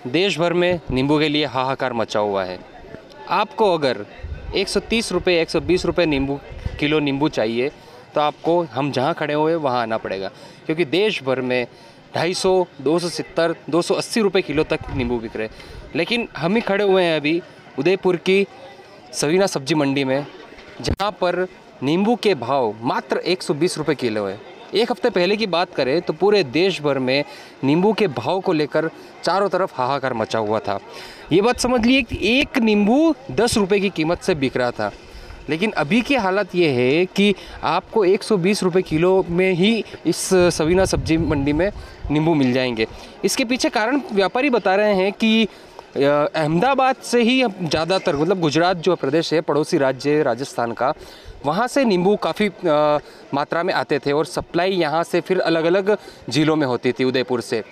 देश भर में नींबू के लिए हाहाकार मचा हुआ है। आपको अगर 130 रुपये 120 रुपये किलो नींबू चाहिए तो आपको हम जहाँ खड़े हुए वहाँ आना पड़ेगा, क्योंकि देश भर में 250, 270, 280 रुपये किलो तक नींबू बिक रहे। लेकिन हम ही खड़े हुए हैं अभी उदयपुर की सवीना सब्जी मंडी में, जहाँ पर नींबू के भाव मात्र 120 रुपये किलो है। एक हफ्ते पहले की बात करें तो पूरे देश भर में नींबू के भाव को लेकर चारों तरफ हाहाकार मचा हुआ था। ये बात समझ लिए कि एक नींबू 10 रुपये की कीमत से बिक रहा था, लेकिन अभी की हालत ये है कि आपको 120 रुपये किलो में ही इस सवीना सब्जी मंडी में नींबू मिल जाएंगे। इसके पीछे कारण व्यापारी बता रहे हैं कि अहमदाबाद से ही ज़्यादातर, मतलब गुजरात जो प्रदेश है पड़ोसी राज्य राजस्थान का, वहाँ से नींबू काफ़ी मात्रा में आते थे और सप्लाई यहाँ से फिर अलग अलग ज़िलों में होती थी। उदयपुर से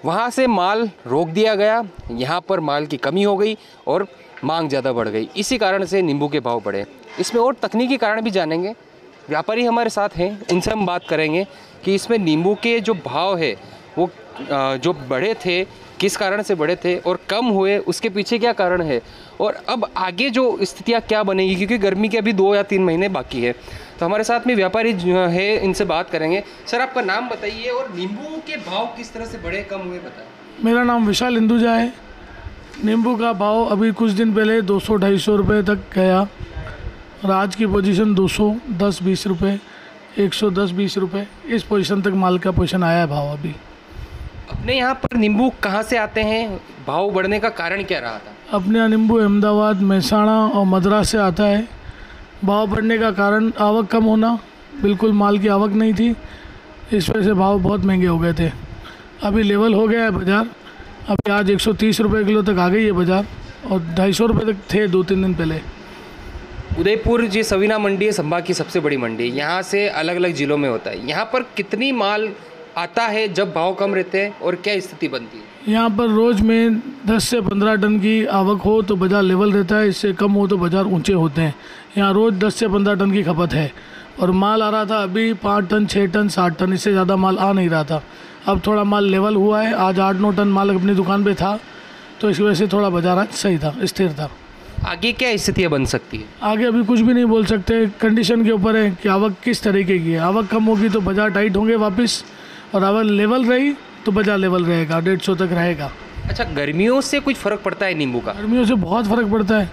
वहाँ से माल रोक दिया गया, यहाँ पर माल की कमी हो गई और मांग ज़्यादा बढ़ गई। इसी कारण से नींबू के भाव बढ़े। इसमें और तकनीकी कारण भी जानेंगे, व्यापारी हमारे साथ हैं, उनसे हम बात करेंगे कि इसमें नींबू के जो भाव है वो जो बढ़े थे किस कारण से बढ़े थे और कम हुए, उसके पीछे क्या कारण है और अब आगे जो स्थितियाँ क्या बनेगी, क्योंकि गर्मी के अभी 2 या 3 महीने बाकी है। तो हमारे साथ में व्यापारी जो है, इनसे बात करेंगे। सर, आपका नाम बताइए और नींबू के भाव किस तरह से बढ़े कम हुए बताएं। मेरा नाम विशाल हिंदुजा है। नींबू का भाव अभी कुछ दिन पहले 200-250 रुपये तक गया और आज की पोजीशन 210-20 रुपये, 110-20 रुपये, इस पोजीशन तक माल का पोजीशन आया है भाव अभी। अपने यहाँ पर नींबू कहाँ से आते हैं, भाव बढ़ने का कारण क्या रहा था? अपने यहाँ नींबू अहमदाबाद, महसाणा और मद्रास से आता है। भाव बढ़ने का कारण आवक कम होना, बिल्कुल माल की आवक नहीं थी, इस वजह से भाव बहुत महंगे हो गए थे। अभी लेवल हो गया है बाज़ार, अभी आज 130 रुपये किलो तक आ गई है बाज़ार और 250 रुपये तक थे 2-3 दिन पहले। उदयपुर जी सवीना मंडी है संभाग की सबसे बड़ी मंडी, यहाँ से अलग अलग ज़िलों में होता है। यहाँ पर कितनी माल आता है जब भाव कम रहते हैं और क्या स्थिति बनती है? यहाँ पर रोज़ में 10 से 15 टन की आवक हो तो बाज़ार लेवल रहता है, इससे कम हो तो बाज़ार ऊंचे होते हैं। यहाँ रोज़ 10 से 15 टन की खपत है और माल आ रहा था अभी 5 टन, 6 टन, 7 टन, इससे ज़्यादा माल आ नहीं रहा था। अब थोड़ा माल लेवल हुआ है, आज 8-9 टन माल अपनी दुकान पे था, तो इस वजह से थोड़ा बाज़ार आज सही था, स्थिर था। आगे क्या स्थितियाँ बन सकती है? आगे अभी कुछ भी नहीं बोल सकते, कंडीशन के ऊपर है कि आवक किस तरीके की है। आवक कम होगी तो बाज़ार टाइट होंगे वापस, और अगर लेवल रही तो बाज़ार लेवल रहेगा, 150 तक रहेगा। अच्छा, गर्मियों से कुछ फ़र्क पड़ता है नींबू का? गर्मियों से बहुत फ़र्क पड़ता है।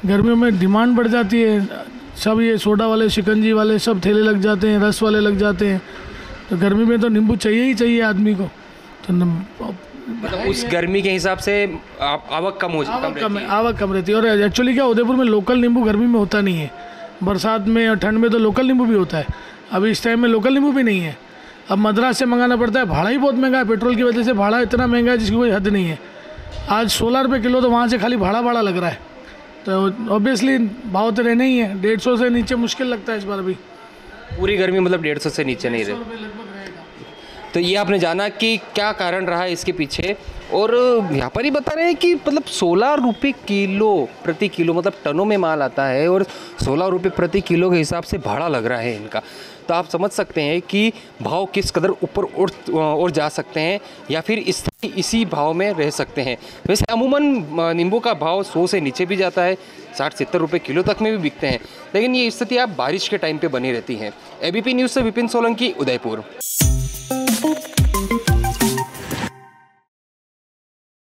गर्मियों में डिमांड बढ़ जाती है, सब ये सोडा वाले, शिकंजी वाले सब ठेले लग जाते हैं, रस वाले लग जाते हैं, तो गर्मी में तो नींबू चाहिए ही चाहिए आदमी को। तो मतलब उस गर्मी के हिसाब से आवक कम हो जाती है। आवक कम रहती है। और एक्चुअली क्या, उदयपुर में लोकल नींबू गर्मी में होता नहीं है, बरसात में और ठंड में तो लोकल नींबू भी होता है। अभी इस टाइम में लोकल नींबू भी नहीं है, अब मद्रास से मंगाना पड़ता है। भाड़ा ही बहुत महंगा है, पेट्रोल की वजह से भाड़ा इतना महंगा है जिसकी कोई हद नहीं है। आज 16 रुपये किलो, तो वहाँ से खाली भाड़ा लग रहा है, तो ऑब्वियसली भाव तो रहना ही है। 150 से नीचे मुश्किल लगता है इस बार। अभी पूरी गर्मी मतलब 150 से नीचे नहीं रहे। तो ये आपने जाना कि क्या कारण रहा है इसके पीछे। और व्यापारी बता रहे हैं कि मतलब 16 रुपये किलो प्रति किलो, मतलब टनों में माल आता है और 16 रुपये प्रति किलो के हिसाब से भाड़ा लग रहा है इनका। तो आप समझ सकते हैं कि भाव किस कदर ऊपर और जा सकते हैं या फिर इसी भाव में रह सकते हैं। वैसे अमूमन नींबू का भाव 100 से नीचे भी जाता है, 60-70 रुपये किलो तक में भी बिकते हैं, लेकिन ये स्थिति आप बारिश के टाइम पे बनी रहती हैं। एबीपी न्यूज़ से विपिन सोलंकी, उदयपुर।